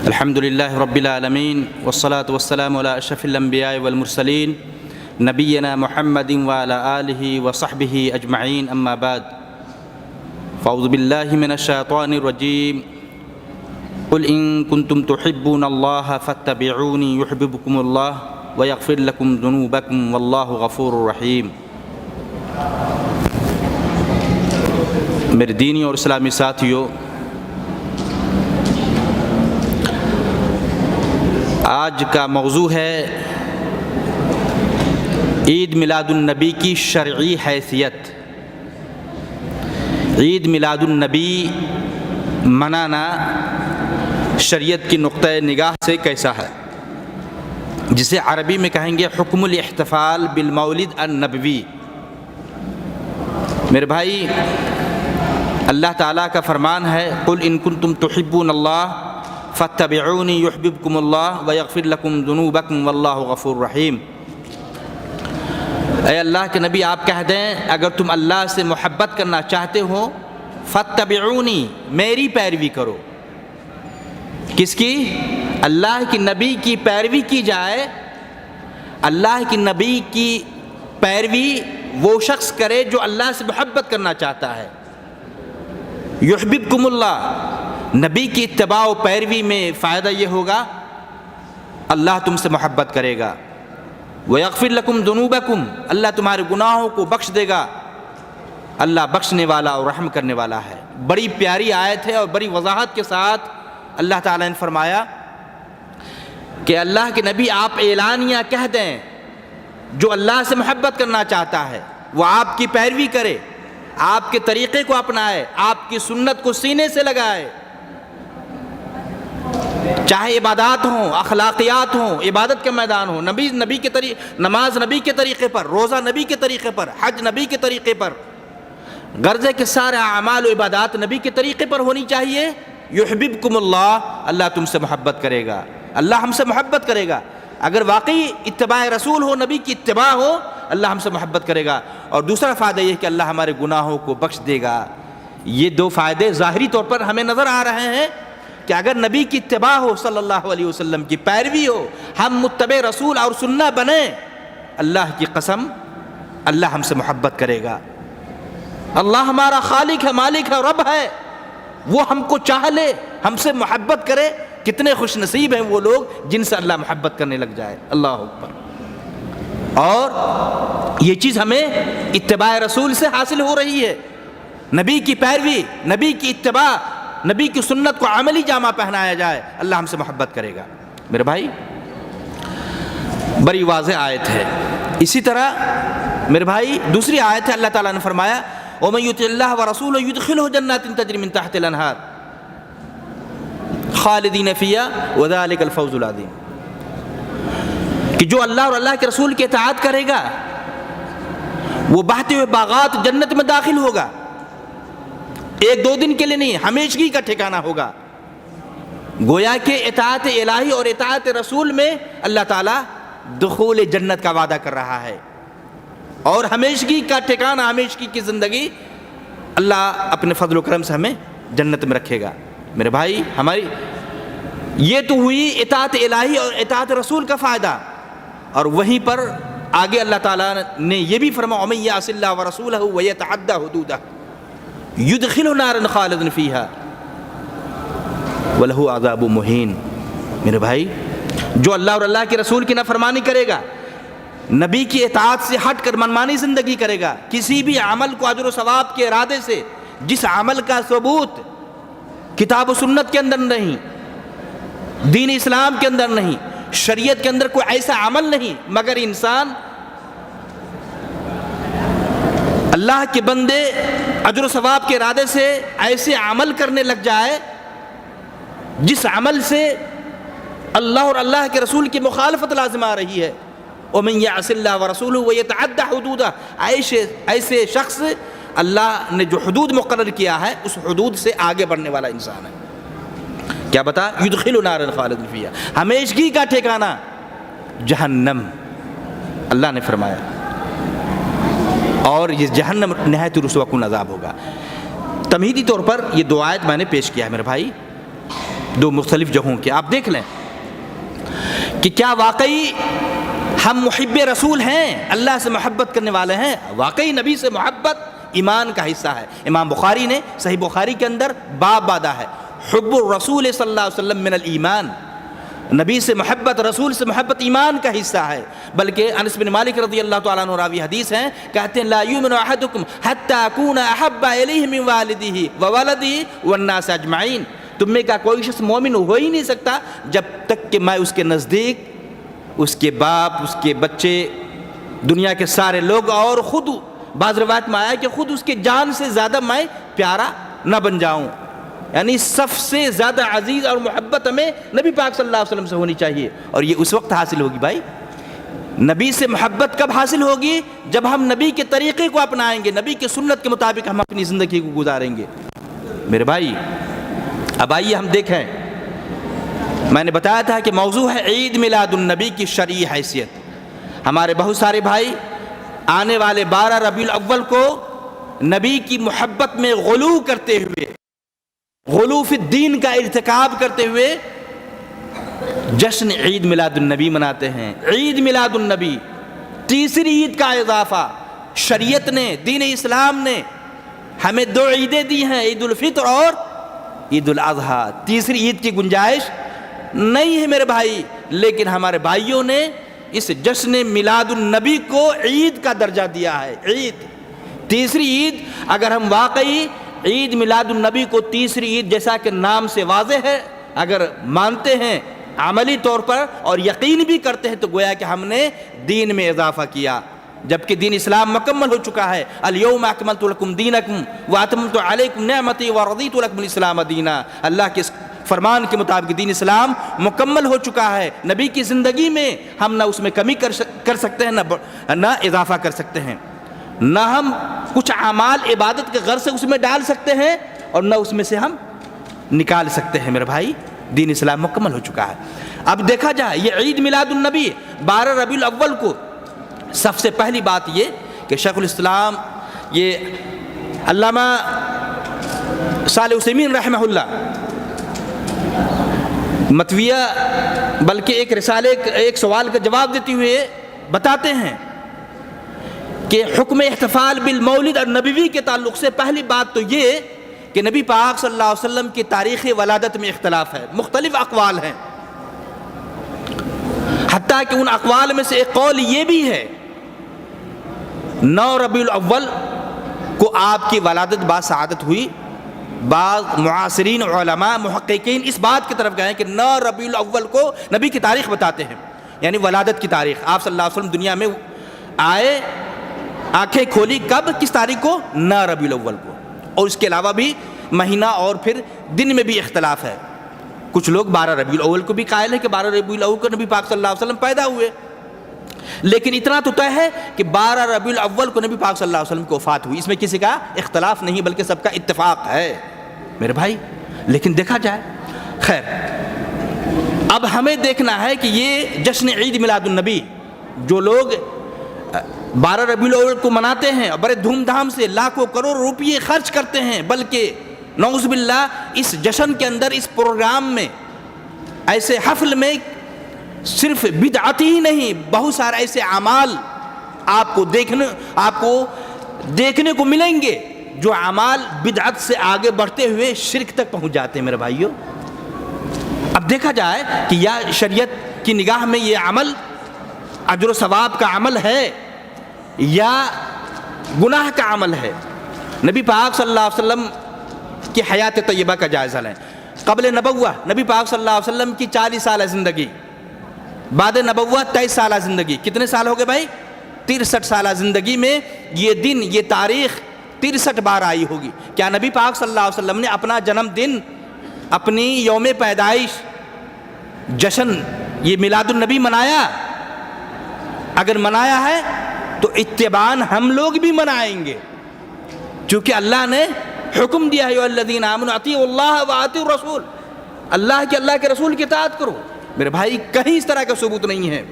الحمد لله رب العالمين والصلاة والسلام على أشرف الأنبياء والمرسلين نبينا محمد وعلى آله وصحبه أجمعين أما بعد فأعوذ بالله من الشيطان الرجيم قل إن كنتم تحبون الله فاتبعوني يحببكم الله ويغفر لكم ذنوبكم والله غفور رحيم۔ میرے دینی اور اسلامی ساتھیوں، آج کا موضوع ہے عید میلاد النبی کی شرعی حیثیت۔ عید میلاد النبی منانا شریعت کی نقطۂ نگاہ سے کیسا ہے، جسے عربی میں کہیں گے حکم الاحتفال بالمولد النبوی۔ میرے بھائی، اللہ تعالیٰ کا فرمان ہے قل ان کنتم تحبون اللہ فاتبعونی یحببکم اللہ ویغفر لکم ذنوبکم واللہ غفور رحیم۔ اے اللہ کے نبی، آپ کہہ دیں اگر تم اللہ سے محبت کرنا چاہتے ہو فاتبعونی، میری پیروی کرو۔ کس کی؟ اللہ کی نبی کی پیروی کی جائے۔ اللہ کی نبی کی پیروی وہ شخص کرے جو اللہ سے محبت کرنا چاہتا ہے۔ یحببکم اللہ، نبی کی اتباع و پیروی میں فائدہ یہ ہوگا اللہ تم سے محبت کرے گا۔ وَيَغْفِرْ لَكُمْ ذُنُوبَكُمْ، اللہ تمہارے گناہوں کو بخش دے گا۔ اللہ بخشنے والا اور رحم کرنے والا ہے۔ بڑی پیاری آیت ہے اور بڑی وضاحت کے ساتھ اللہ تعالیٰ نے فرمایا کہ اللہ کے نبی آپ اعلانیہ کہہ دیں جو اللہ سے محبت کرنا چاہتا ہے وہ آپ کی پیروی کرے، آپ کے طریقے کو اپنائے، آپ کی سنت کو سینے سے لگائے، چاہے عبادات ہوں، اخلاقیات ہوں، عبادت کے میدان ہوں، نبی کے نماز نبی کے طریقے پر، روزہ نبی کے طریقے پر، حج نبی کے طریقے پر، غرض ہے کہ سارے اعمال و عبادات نبی کے طریقے پر ہونی چاہیے۔ یحببکم اللہ، اللہ تم سے محبت کرے گا، اللہ ہم سے محبت کرے گا۔ اگر واقعی اتباع رسول ہو، نبی کی اتباع ہو، اللہ ہم سے محبت کرے گا۔ اور دوسرا فائدہ یہ کہ اللہ ہمارے گناہوں کو بخش دے گا۔ یہ دو فائدے ظاہری طور پر ہمیں نظر آ رہے ہیں کہ اگر نبی کی اتباع ہو، صلی اللہ علیہ وسلم کی پیروی ہو، ہم متبع رسول اور سنہ بنیں، اللہ کی قسم اللہ ہم سے محبت کرے گا۔ اللہ ہمارا خالق ہے، مالک ہے، رب ہے، وہ ہم کو چاہ لے، ہم سے محبت کرے۔ کتنے خوش نصیب ہیں وہ لوگ جن سے اللہ محبت کرنے لگ جائے۔ اللہ اکبر۔ اور یہ چیز ہمیں اتباع رسول سے حاصل ہو رہی ہے۔ نبی کی پیروی، نبی کی اتباع، نبی کی سنت کو عملی جامہ پہنایا جائے، اللہ ہم سے محبت کرے گا۔ میرے بھائی، بڑی واضح آیت ہے۔ اسی طرح میرے بھائی دوسری آیت ہے، اللہ تعالیٰ نے فرمایا وَمَن يُطِعِ اللَّهَ وَرَسُولَهُ يُدْخِلْهُ جَنَّاتٍ تَجْرِي مِن تَحْتِهَا الْأَنْهَارُ خالدین فیہا وَذَلِكَ الْفَوْزُ الْعَظِیمُ، کہ جو اللہ اور اللہ کے رسول کی اطاعت کرے گا وہ بہتے ہوئے باغات جنت میں داخل ہوگا۔ ایک دو دن کے لیے نہیں، ہمیشگی کا ٹھکانہ ہوگا۔ گویا کہ اطاعت الہی اور اطاعت رسول میں اللہ تعالیٰ دخول جنت کا وعدہ کر رہا ہے، اور ہمیشگی کا ٹھکانہ، ہمیشگی کی زندگی اللہ اپنے فضل و کرم سے ہمیں جنت میں رکھے گا۔ میرے بھائی، ہماری یہ تو ہوئی اطاعت الہی اور اطاعت رسول کا فائدہ، اور وہیں پر آگے اللہ تعالیٰ نے یہ بھی فرمایا وَمَن يَعْصِ اللَّهَ وَرَسُولَهُ وَيَتَعَدَّ حُدُودَهُ يُدْخِلْهُ نَارًا خَالِدًا فِيهَا وَلَهُ عَذَابٌ مُهِينٌ۔ میرے بھائی، جو اللہ اور اللہ کے رسول کی نافرمانی کرے گا، نبی کی اطاعت سے ہٹ کر منمانی زندگی کرے گا، کسی بھی عمل کو اجر و ثواب کے ارادے سے، جس عمل کا ثبوت کتاب و سنت کے اندر نہیں، دین اسلام کے اندر نہیں، شریعت کے اندر کوئی ایسا عمل نہیں، مگر انسان اللہ کے بندے اجر و ثواب کے ارادے سے ایسے عمل کرنے لگ جائے جس عمل سے اللہ اور اللہ کے رسول کی مخالفت لازم آ رہی ہے۔ وَمَن يَعْصِ اللَّهَ وَرَسُولَهُ وَيَتَعَدَّ حُدُودَهُ، ایسے شخص اللہ نے جو حدود مقرر کیا ہے اس حدود سے آگے بڑھنے والا انسان ہے۔ کیا بتا؟ یدخل نارا خالدین فیہا، ہمیشگی کا ٹھکانہ جہنم، اللہ نے فرمایا، اور یہ جہنم نہایت رسوا کن عذاب ہوگا۔ تمہیدی طور پر یہ دو آیت میں نے پیش کیا ہے میرے بھائی۔ دو مختلف جگہوں کے. آپ دیکھ لیں کہ کیا واقعی ہم محب رسول ہیں, اللہ سے محبت کرنے والے ہیں؟ واقعی نبی سے محبت ایمان کا حصہ ہے. امام بخاری نے صحیح بخاری کے اندر باب باندھا ہے, حب الرسول صلی اللہ علیہ وسلم من الایمان. نبی سے محبت, رسول سے محبت ایمان کا حصہ ہے. بلکہ انس بن مالک رضی اللہ تعالیٰ عنہ راوی حدیث ہیں, کہتے ہیں لا یؤمن احدکم حتی اکون احب الیہ من والدہ وولدہ والناس اجمعین. تم میں کا کوئی شخص مومن ہو ہی نہیں سکتا جب تک کہ میں اس کے نزدیک, اس کے باپ, اس کے بچے, دنیا کے سارے لوگ اور خود, بعض روایت میں آیا کہ خود اس کے جان سے زیادہ میں پیارا نہ بن جاؤں. یعنی سب سے زیادہ عزیز اور محبت ہمیں نبی پاک صلی اللہ علیہ وسلم سے ہونی چاہیے. اور یہ اس وقت حاصل ہوگی بھائی, نبی سے محبت کب حاصل ہوگی؟ جب ہم نبی کے طریقے کو اپنائیں گے, نبی کے سنت کے مطابق ہم اپنی زندگی کو گزاریں گے. میرے بھائی اب آئیے ہم دیکھیں, میں نے بتایا تھا کہ موضوع ہے عید میلاد النبی کی شرعی حیثیت. ہمارے بہت سارے بھائی آنے والے 12 ربیع الاول کو نبی کی محبت میں غلو کرتے ہوئے, غلو فی الدین کا ارتکاب کرتے ہوئے جشن عید میلاد النبی مناتے ہیں. عید میلاد النبی, تیسری عید کا اضافہ. شریعت نے, دین اسلام نے ہمیں 2 عیدیں دی ہیں, عید الفطر اور عید الاضحیٰ. تیسری عید کی گنجائش نہیں ہے میرے بھائی. لیکن ہمارے بھائیوں نے اس جشن میلاد النبی کو عید کا درجہ دیا ہے. عید, تیسری عید. اگر ہم واقعی عید میلاد النبی کو تیسری عید جیسا کہ نام سے واضح ہے اگر مانتے ہیں عملی طور پر اور یقین بھی کرتے ہیں, تو گویا کہ ہم نے دین میں اضافہ کیا, جبکہ دین اسلام مکمل ہو چکا ہے. الیوم اکملت لکم دینکم واتممت علیکم نعمتی ورضیت لکم الاسلام دینا. اللہ کے فرمان کے مطابق دین اسلام مکمل ہو چکا ہے. نبی کی زندگی میں ہم نہ اس میں کمی کر سکتے ہیں, نہ اضافہ کر سکتے ہیں, نہ ہم کچھ اعمال عبادت کے غرض سے اس میں ڈال سکتے ہیں اور نہ اس میں سے ہم نکال سکتے ہیں. میرے بھائی دین اسلام مکمل ہو چکا ہے. اب دیکھا جائے یہ عید میلاد النبی 12 ربیع الاول کو, سب سے پہلی بات یہ کہ شیخ الاسلام یہ علامہ صالح عثیمین رحمہ اللہ متویہ, بلکہ ایک رسالے, ایک سوال کا جواب دیتے ہوئے بتاتے ہیں کہ حکم احتفال بالمولد اور نبوی کے تعلق سے پہلی بات تو یہ کہ نبی پاک صلی اللہ علیہ وسلم کی تاریخ ولادت میں اختلاف ہے, مختلف اقوال ہیں. حتیٰ کہ ان اقوال میں سے ایک قول یہ بھی ہے 9 ربیع الاول کو آپ کی ولادت باسعادت ہوئی. بعض معاصرین علماء محققین اس بات کی طرف گئے ہیں کہ 9 ربیع الاول کو نبی کی تاریخ بتاتے ہیں, یعنی ولادت کی تاریخ. آپ صلی اللہ علیہ وسلم دنیا میں آئے, آنکھیں کھولی کب, کس تاریخ کو؟ 9 ربیع الاول کو. اور اس کے علاوہ بھی مہینہ اور پھر دن میں بھی اختلاف ہے. کچھ لوگ 12 ربیع الاول کو بھی قائل ہیں کہ 12 ربیع الاول کو نبی پاک صلی اللہ علیہ وسلم پیدا ہوئے. لیکن اتنا تو طے ہے کہ 12 ربیع الاول کو نبی پاک صلی اللہ علیہ وسلم کی وفات ہوئی. اس میں کسی کا اختلاف نہیں بلکہ سب کا اتفاق ہے میرے بھائی. لیکن دیکھا جائے, خیر اب ہمیں دیکھنا ہے کہ یہ جشن عید میلاد النبی جو لوگ 12 ربیع الاول کو مناتے ہیں اور بڑے دھوم دھام سے لاکھوں کروڑ روپیے خرچ کرتے ہیں, بلکہ نعوذ باللہ اس جشن کے اندر, اس پروگرام میں, ایسے حفل میں صرف بدعت ہی نہیں, بہت سارے ایسے اعمال آپ کو دیکھنے کو ملیں گے جو اعمال بدعت سے آگے بڑھتے ہوئے شرک تک پہنچ جاتے ہیں میرے بھائیوں. اب دیکھا جائے کہ یا شریعت کی نگاہ میں یہ عمل اجر و ثواب کا عمل ہے یا گناہ کا عمل ہے. نبی پاک صلی اللہ علیہ وسلم کی حیات طیبہ کا جائزہ لیں. قبل نبوہ نبی پاک صلی اللہ علیہ وسلم کی 40 سالہ زندگی, بعد نبوہ 23 سالہ زندگی. کتنے سال ہو گئے بھائی؟ 63 سالہ زندگی میں یہ دن, یہ تاریخ 63 بار آئی ہوگی. کیا نبی پاک صلی اللہ علیہ وسلم نے اپنا جنم دن, اپنی یوم پیدائش, جشن یہ میلاد النبی منایا؟ اگر منایا ہے تو اتباعاً ہم لوگ بھی منائیں گے, چونکہ اللہ نے حکم دیا ہے الذین آمنوا اطیعوا اللہ واطیعوا الرسول, اللہ کے رسول کی اطاعت کرو. میرے بھائی کہیں اس طرح کا ثبوت نہیں ہے,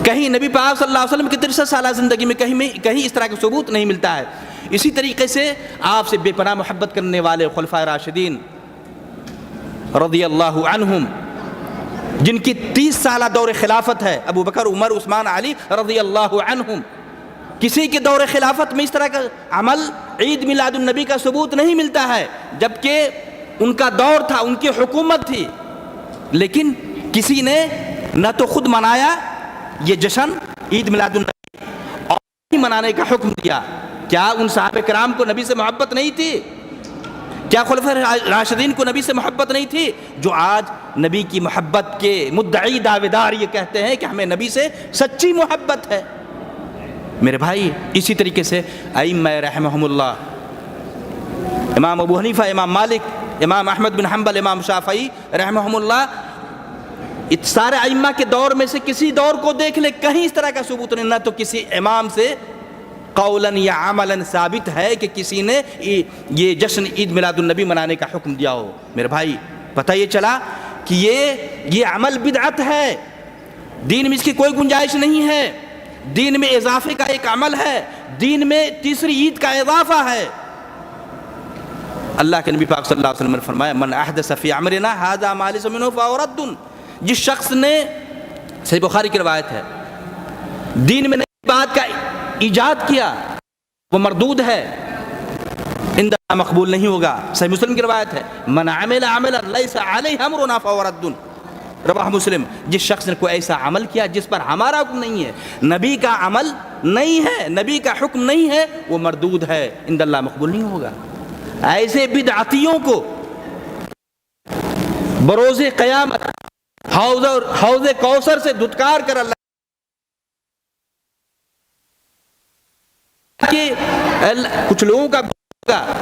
کہیں نبی پاک صلی اللہ علیہ وسلم کی 63 سالہ زندگی میں کہیں اس طرح کا ثبوت نہیں ملتا ہے. اسی طریقے سے آپ سے بے پناہ محبت کرنے والے خلفائے راشدین رضی اللہ عنہم، جن کی 30 سالہ دور خلافت ہے، ابو بکر، عمر، عثمان، علی رضی اللہ عنہم، کسی کے دور خلافت میں اس طرح کا عمل عید میلاد النبی کا ثبوت نہیں ملتا ہے، جبکہ ان کا دور تھا، ان کی حکومت تھی، لیکن کسی نے نہ تو خود منایا یہ جشن عید میلاد النبی اور نہیں منانے کا حکم دیا۔ کیا ان صحابہ کرام کو نبی سے محبت نہیں تھی؟ کیا خلفاء راشدین کو نبی سے محبت نہیں تھی؟ جو آج نبی کی محبت کے مدعی دعوے دار یہ کہتے ہیں کہ ہمیں نبی سے سچی محبت ہے۔ میرے بھائی، اسی طریقے سے ائمہ رحمہم اللہ، امام ابو حنیفہ، امام مالک، امام احمد بن حنبل، امام شافعی رحمہم اللہ، اس سارے ائمہ کے دور میں سے کسی دور کو دیکھ لے، کہیں اس طرح کا ثبوت نہیں، نہ تو کسی امام سے قولاً یا عملاً ثابت ہے کہ کسی نے یہ جشن عید میلاد النبی منانے کا حکم دیا ہو۔ میرے بھائی، پتہ یہ چلا کہ یہ عمل بدعت ہے، دین میں اس کی کوئی گنجائش نہیں ہے، دین میں اضافے کا ایک عمل ہے، دین میں تیسری عید کا اضافہ ہے۔ اللہ کے نبی پاک صلی اللہ علیہ وسلم نے فرمایا، من احدث فی امرنا ھذا ما لیس منہ فہو رد، جس شخص نے، صحیح بخاری کی روایت ہے، دین میں نئی بات کا ایجاد کیا وہ مردود ہے، عند اللہ مقبول نہیں ہوگا۔ صحیح مسلم کی روایت ہے، من عمل عملا لیس علیہ امرنا فہو رد، رواہ مسلم، جس شخص نے کوئی ایسا عمل کیا جس پر ہمارا حکم نہیں ہے، نبی کا عمل نہیں ہے، نبی کا حکم نہیں ہے، وہ مردود ہے، عند اللہ مقبول نہیں ہوگا۔ ایسے بدعتیوں کو بروز قیامت حوض کوثر سے دھتکار کر اللہ کہ کچھ لوگوں کا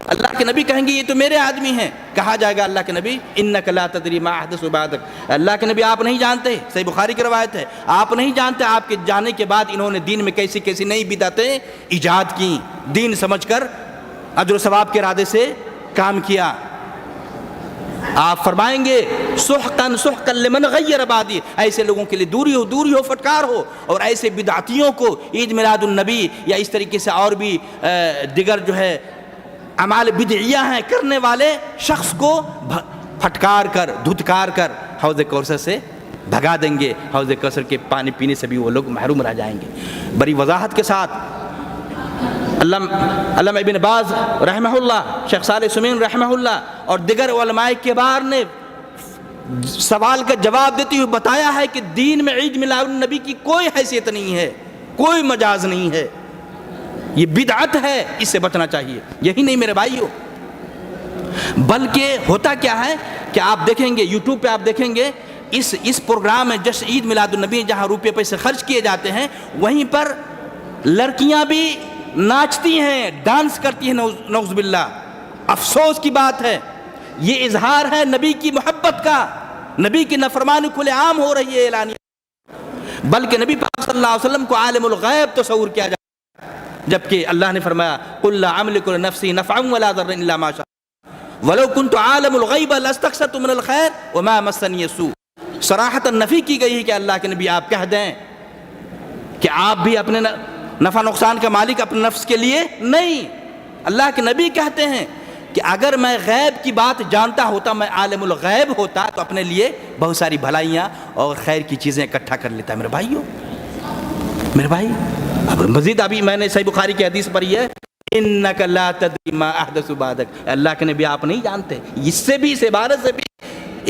اللہ کے نبی کہیں گے یہ تو میرے آدمی ہیں، کہا جائے گا اللہ کے نبی انک لا تدری ما احدث بعدک، اللہ کے نبی آپ نہیں جانتے، صحیح بخاری کی روایت ہے، آپ نہیں جانتے آپ کے جانے کے بعد انہوں نے دین میں کیسی کیسی نئی بدعتیں ایجاد کی، دین سمجھ کر اجر و ثواب کے ارادے سے کام کیا۔ آپ فرمائیں گے سحقاً سحقاً لمن غیر بعدی، ایسے لوگوں کے لیے دوری ہو، پھٹکار ہو، اور ایسے بدعتیوں کو عید میلاد النبی یا اس طریقے سے اور بھی دیگر جو ہے اعمال بدعیہ ہیں کرنے والے شخص کو پھٹکار کر، دھتکار کر حوض کوثر سے بھگا دیں گے، حوض کوثر کے پانی پینے سے بھی وہ لوگ محروم رہ جائیں گے۔ بڑی وضاحت کے ساتھ علامہ ابن باز رحمہ اللہ، شیخ صالح سمین رحمہ اللہ اور دیگر علماء کبار نے سوال کا جواب دیتے ہوئے بتایا ہے کہ دین میں عید میلاد النبی کی کوئی حیثیت نہیں ہے، کوئی مجاز نہیں ہے، یہ بدعت ہے، اس سے بچنا چاہیے۔ یہی نہیں میرے بھائیو، بلکہ ہوتا کیا ہے کہ آپ دیکھیں گے یوٹیوب پہ، آپ دیکھیں گے اس پروگرام میں جشن عید میلاد النبی جہاں روپے پیسے خرچ کیے جاتے ہیں، وہیں پر لڑکیاں بھی ناچتی ہیں، ڈانس کرتی ہیں، نعوذ باللہ۔ افسوس کی بات ہے، یہ اظہار ہے نبی کی محبت کا، نبی کی نافرمانی کھلے عام ہو رہی ہے اعلانیہ، بلکہ نبی پاک صلی اللہ علیہ وسلم کو عالم الغیب تصور کیا جاتا ہے، جبکہ اللہ نے فرمایا قل لا املک لنفسی نفعا ولا ضرا الا ما شاء ولو كنت عالم الغیب لاستكثرت من الخیر وما مسنی السوء۔ صراحتاً نفی کی گئی ہے کہ اللہ کے نبی آپ کہہ دیں کہ آپ بھی اپنے نفع نقصان کا مالک اپنے نفس کے لیے نہیں۔ اللہ کے نبی کہتے ہیں کہ اگر میں غیب کی بات جانتا ہوتا، میں عالم الغیب ہوتا، تو اپنے لیے بہت ساری بھلائیاں اور خیر کی چیزیں اکٹھا کر لیتا۔ میرے بھائیو، میرے بھائی، اب مزید ابھی میں نے صحیح بخاری کی حدیث پڑھی ہے، انک لا تدری ما احدث بعدک، اللہ کے نبی آپ نہیں جانتے۔ اس سے بھی، اس عبارت سے بھی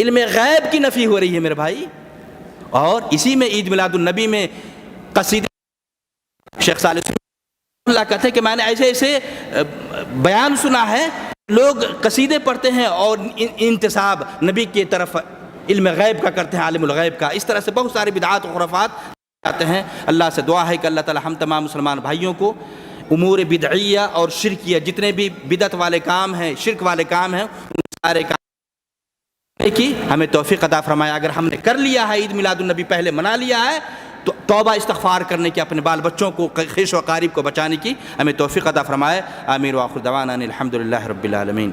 علم غیب کی نفی ہو رہی ہے میرے بھائی۔ اور اسی میں عید میلاد النبی میں قصیدے، شیخ صالح اللہ کہتے ہیں کہ میں نے ایسے بیان سنا ہے، لوگ قصیدے پڑھتے ہیں اور انتساب نبی کی طرف علم غیب کا کرتے ہیں، عالم الغیب کا، اس طرح سے بہت سارے بدعات و خرافات آتے ہیں۔ اللہ سے دعا ہے کہ اللہ تعالی ہم تمام مسلمان بھائیوں کو امور بدعیہ اور شرکیہ، جتنے بھی بدعت والے کام ہیں، شرک والے کام ہیں، ان سارے کام کی ہمیں توفیق عطا فرمائے۔ اگر ہم نے کر لیا ہے عید میلاد النبی، پہلے منا لیا ہے، تو توبہ استغفار کرنے کی، اپنے بال بچوں کو، خیش و اقارب کو بچانے کی ہمیں توفیق عطا فرمائے۔ آمین وآخر دعوانا الحمدللہ رب العالمین۔